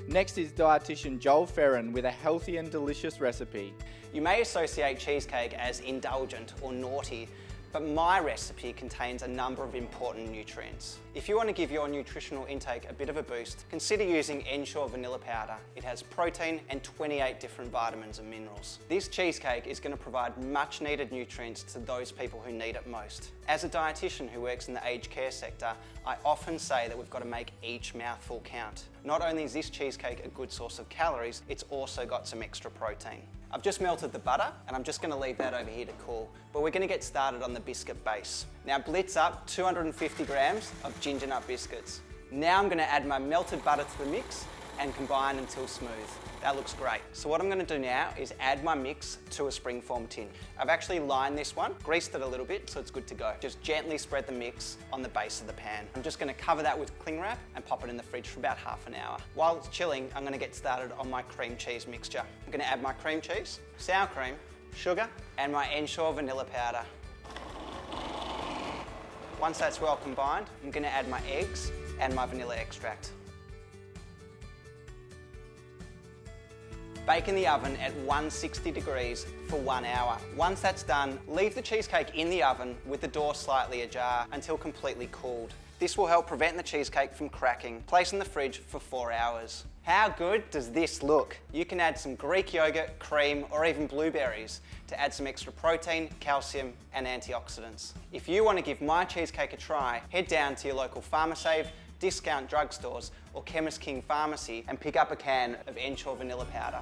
Next is dietitian Joel Ferrin with a healthy and delicious recipe. You may associate cheesecake as indulgent or naughty, but my recipe contains a number of important nutrients. If you want to give your nutritional intake a bit of a boost, consider using Ensure vanilla powder. It has protein and 28 different vitamins and minerals. This cheesecake is going to provide much needed nutrients to those people who need it most. As a dietitian who works in the aged care sector, I often say that we've got to make each mouthful count. Not only is this cheesecake a good source of calories, it's also got some extra protein. I've just melted the butter and I'm just going to leave that over here to cool, but we're going to get started on the biscuit base. Now blitz up 250 grams of ginger nut biscuits. Now I'm going to add my melted butter to the mix and combine until smooth. That looks great. So what I'm going to do now is add my mix to a springform tin. I've actually lined this one, greased it a little bit so it's good to go. Just gently spread the mix on the base of the pan. I'm just going to cover that with cling wrap and pop it in the fridge for about half an hour. While it's chilling, I'm going to get started on my cream cheese mixture. I'm going to add my cream cheese, sour cream, sugar, and my Ensure vanilla powder. Once that's well combined, I'm going to add my eggs and my vanilla extract. Bake in the oven at 160 degrees for 1 hour. Once that's done, leave the cheesecake in the oven with the door slightly ajar until completely cooled. This will help prevent the cheesecake from cracking. Place in the fridge for 4 hours. How good does this look? You can add some Greek yogurt, cream, or even blueberries to add some extra protein, calcium, and antioxidants. If you want to give my cheesecake a try, head down to your local Pharmasave, discount drugstores, or Chemist King Pharmacy and pick up a can of Ensure vanilla powder.